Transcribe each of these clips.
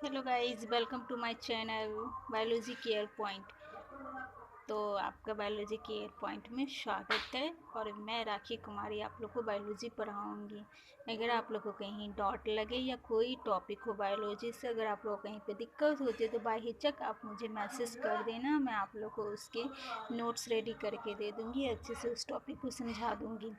Hello guys, welcome to my channel biology care point. तो आपका biology care point में स्वागत है। और मैं राखी कुमारी आप लोग को बायोलॉजी पढ़ाऊंगी। अगर आप लोग को कहीं डाउट लगे या कोई टॉपिक हो बायोलॉजी से, अगर आप लोग को कहीं पे दिक्कत होती है तो बाहिचक आप मुझे मैसेज कर देना। मैं आप लोग को उसके नोट्स रेडी करके दे दूँगी, अच्छे से उस टॉपिक को समझा दूँगी।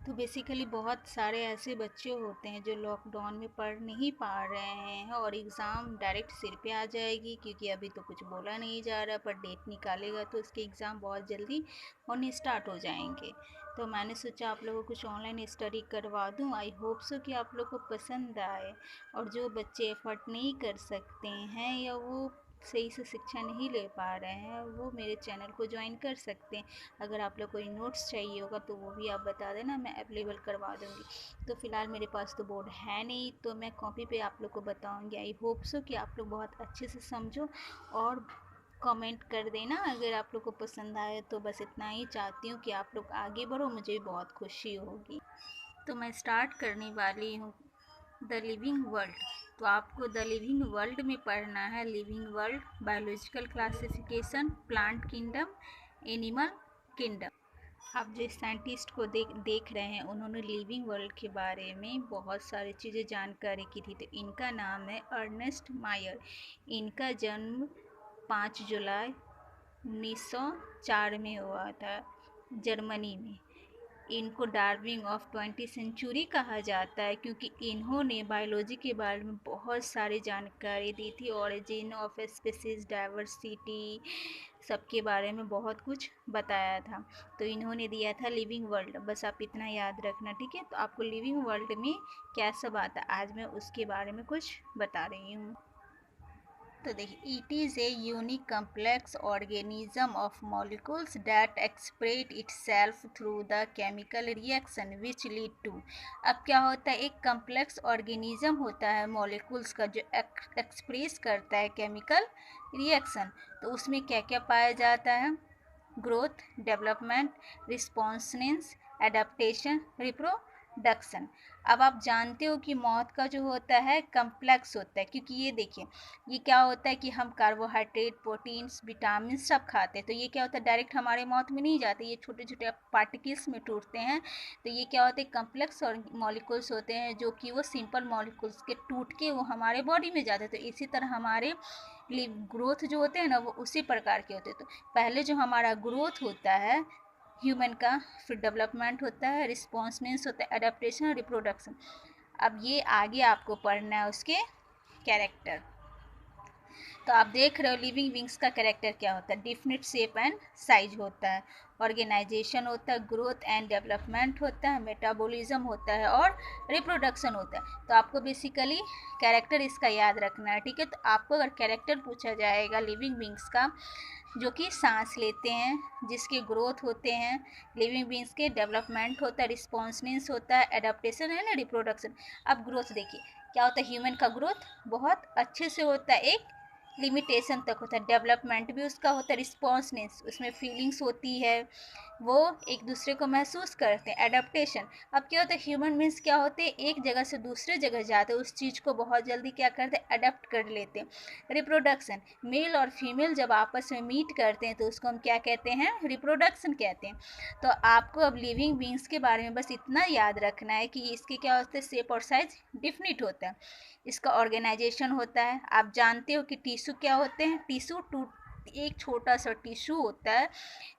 तो बेसिकली बहुत सारे ऐसे बच्चे होते हैं जो लॉकडाउन में पढ़ नहीं पा रहे हैं और एग्ज़ाम डायरेक्ट सिर पे आ जाएगी, क्योंकि अभी तो कुछ बोला नहीं जा रहा, पर डेट निकालेगा तो उसके एग्ज़ाम बहुत जल्दी होने स्टार्ट हो जाएंगे। तो मैंने सोचा आप लोगों को कुछ ऑनलाइन स्टडी करवा दूं। आई होप सो कि आप लोग को पसंद आए। और जो बच्चे एफर्ट नहीं कर सकते हैं या वो सही से शिक्षा नहीं ले पा रहे हैं, वो मेरे चैनल को ज्वाइन कर सकते हैं। अगर आप लोग कोई नोट्स चाहिए होगा तो वो भी आप बता देना, मैं अवेलेबल करवा दूँगी। तो फ़िलहाल मेरे पास तो बोर्ड है नहीं, तो मैं कॉपी पे आप लोग को बताऊँगी। आई होप सो कि आप लोग बहुत अच्छे से समझो और कमेंट कर देना अगर आप लोग को पसंद आए। तो बस इतना ही चाहती हूँ कि आप लोग आगे बढ़ो, मुझे भी बहुत खुशी होगी। तो मैं स्टार्ट करने वाली हूँ द लिविंग वर्ल्ड। तो आपको द लिविंग वर्ल्ड में पढ़ना है living world, biological classification, plant kingdom, animal kingdom. आप जिस साइंटिस्ट को देख रहे हैं, उन्होंने लिविंग वर्ल्ड के बारे में बहुत सारी चीज़ें जानकारी की थी। तो इनका नाम है अर्नेस्ट मायर। इनका जन्म 5 जुलाई 1904 में हुआ था, जर्मनी में। इनको डार्विन ऑफ 20th सेंचुरी कहा जाता है, क्योंकि इन्होंने बायोलॉजी के बारे में बहुत सारी जानकारी दी थी। ऑरिजिन ऑफ स्पीसीज, डाइवर्सिटी, सबके बारे में बहुत कुछ बताया था। तो इन्होंने दिया था लिविंग वर्ल्ड। बस आप इतना याद रखना, ठीक है। तो आपको लिविंग वर्ल्ड में क्या सब आता है, आज मैं उसके बारे में कुछ बता रही हूँ। तो देखिए, it is a unique complex organism of molecules that express itself through the chemical reaction which lead to. अब क्या होता है, एक कम्प्लेक्स ऑर्गेनिज्म होता है मॉलिक्यूल्स का, जो एक्सप्रेस करता है केमिकल रिएक्शन। तो उसमें क्या क्या पाया जाता है, ग्रोथ, डेवलपमेंट, रिस्पॉन्सनेस, एडाप्टेशन, रिप्रोडक्शन। अब आप जानते हो कि मौत का जो होता है कम्प्लेक्स होता है, क्योंकि ये देखिए, ये क्या होता है कि हम कार्बोहाइड्रेट, प्रोटीन्स, विटामिन सब खाते हैं। तो ये क्या होता है, डायरेक्ट हमारे माउथ में नहीं जाते, ये छोटे छोटे पार्टिकल्स में टूटते हैं। तो ये क्या होते हैं, कम्प्लेक्स और मॉलिक्यूल्स होते हैं, जो कि वो सिंपल मॉलिक्यूल्स के टूट के वो हमारे बॉडी में जाते हैं। तो इसी तरह हमारे ग्रोथ जो होते हैं ना, वो उसी प्रकार के होते हैं। तो पहले जो हमारा ग्रोथ होता है ह्यूमन का, फिर डेवलपमेंट होता है, रिस्पॉन्सनेस होता है, एडेप्टेशन, रिप्रोडक्शन। अब ये आगे आपको पढ़ना है उसके कैरेक्टर। तो आप देख रहे हो लिविंग बींग्स का कैरेक्टर क्या होता है, डिफिनिट शेप एंड साइज होता है, ऑर्गेनाइजेशन होता है, ग्रोथ एंड डेवलपमेंट होता है, मेटाबॉलिज्म होता है और रिप्रोडक्शन होता है। तो आपको बेसिकली कैरेक्टर इसका याद रखना है, ठीक है। तो आपको अगर कैरेक्टर पूछा जाएगा लिविंग बींग्स का, जो कि सांस लेते हैं, जिसके ग्रोथ होते हैं, लिविंग बींग्स के डेवलपमेंट होता है, रिस्पॉन्सनेस होता है, एडाप्टेशन है ना, रिप्रोडक्शन। अब ग्रोथ देखिए क्या होता है, ह्यूमन का ग्रोथ बहुत अच्छे से होता है, एक लिमिटेशन तक होता है। डेवलपमेंट भी उसका होता है, रिस्पॉन्सनेस, उसमें फीलिंग्स होती है, वो एक दूसरे को महसूस करते हैं। एडाप्टेशन, अब क्या होता है, ह्यूमन मीन्स क्या होते हैं, एक जगह से दूसरे जगह जाते हैं, उस चीज़ को बहुत जल्दी क्या करते हैं, अडेप्ट कर लेते हैं। रिप्रोडक्शन, मेल और फीमेल जब आपस में मीट करते हैं तो उसको हम क्या कहते हैं, रिप्रोडक्शन कहते हैं। तो आपको अब लिविंग बींग्स के बारे में बस इतना याद रखना है कि इसके क्या होते हैं, शेप और साइज डिफिनिट होता है। इसका ऑर्गेनाइजेशन होता है। आप जानते हो कि टिश्यू क्या होते हैं, टिश्यू एक छोटा सा टिश्यू होता है,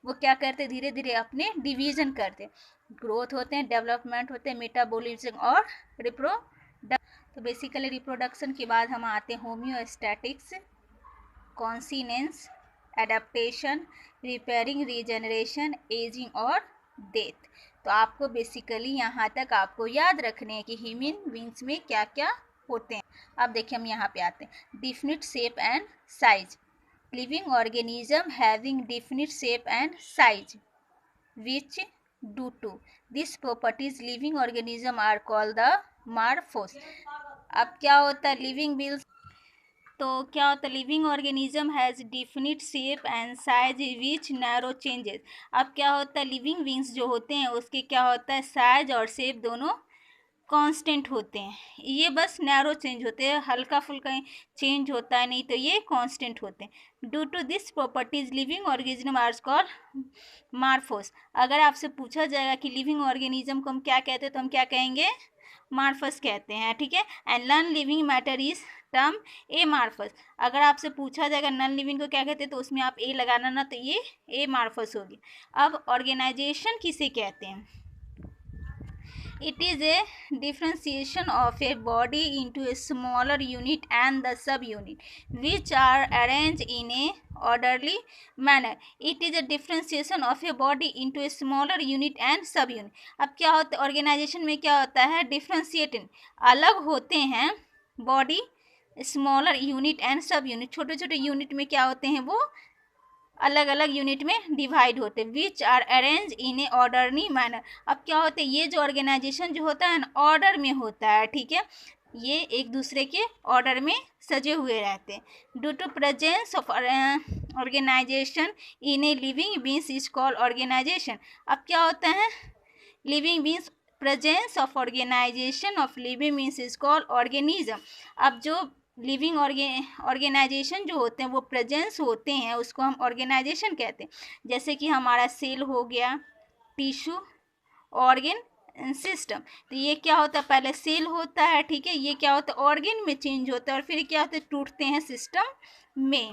वो क्या करते हैं, धीरे धीरे अपने डिवीजन करते हैं। ग्रोथ होते हैं, डेवलपमेंट होते हैं, मेटाबॉलिज्म और रिप्रोडक्शन। तो बेसिकली रिप्रोडक्शन के बाद हम आते हैं होम्योस्टैटिक्स, कॉन्सिनेंस, एडाप्टेशन, रिपेयरिंग, रीजनरेशन, एजिंग और डेथ। तो आपको बेसिकली यहाँ तक आपको याद रखने हैं कि ह्यूमन बींग्स में क्या क्या होते हैं। अब देखिए हम यहाँ पे आते हैं, definite shape and size. Living organism having definite shape and size which due to these properties living organism are called the morphos। अब क्या होता है लिविंग बींग्स, तो क्या होता है, living organism has definite shape and size which narrow changes. अब क्या होता है, लिविंग बींग्स जो होते हैं उसके क्या होता है, साइज और शेप दोनों कांस्टेंट होते हैं, ये बस नैरो चेंज होते हैं, हल्का फुल्का चेंज होता है, नहीं तो ये कांस्टेंट होते हैं। Due to this properties living organism are called morphous. अगर आपसे पूछा जाएगा कि लिविंग ऑर्गेनिज्म को हम क्या कहते हैं तो हम क्या कहेंगे, मार्फस कहते हैं, ठीक है। And non living matter is term amorphous. अगर आपसे पूछा जाएगा नॉन लिविंग को क्या कहते हैं तो उसमें आप ए लगाना ना, तो ये ए मार्फस होगी। अब ऑर्गेनाइजेशन किसे कहते हैं? It is a differentiation of a body into a smaller unit and the subunit, which are arranged in a orderly manner. It is a differentiation of a body into a smaller unit and subunit. अब क्या होता है organisation में, क्या होता है, differentiating, अलग होते हैं बॉडी, स्मॉलर यूनिट एंड सब यूनिट, छोटे छोटे यूनिट में क्या होते हैं, वो अलग अलग यूनिट में डिवाइड होते हैं। Which are arrange in a orderly manner. अब क्या होता है, ये जो ऑर्गेनाइजेशन जो होता है ना, ऑर्डर में होता है, ठीक है, ये एक दूसरे के ऑर्डर में सजे हुए रहते हैं। Due to presence of organisation in a living beings is called organisation. अब क्या होता है, living beings, presence of organisation of living beings is called organism. अब जो लिविंग ऑर्गेनाइजेशन जो होते हैं वो प्रेजेंस होते हैं, उसको हम ऑर्गेनाइजेशन कहते हैं। जैसे कि हमारा सेल हो गया, टिश्यू, ऑर्गन सिस्टम। तो ये क्या होता है, पहले सेल होता है, ठीक है, ये क्या होता है, ऑर्गन में चेंज होता है और फिर क्या होता है, टूटते हैं सिस्टम में।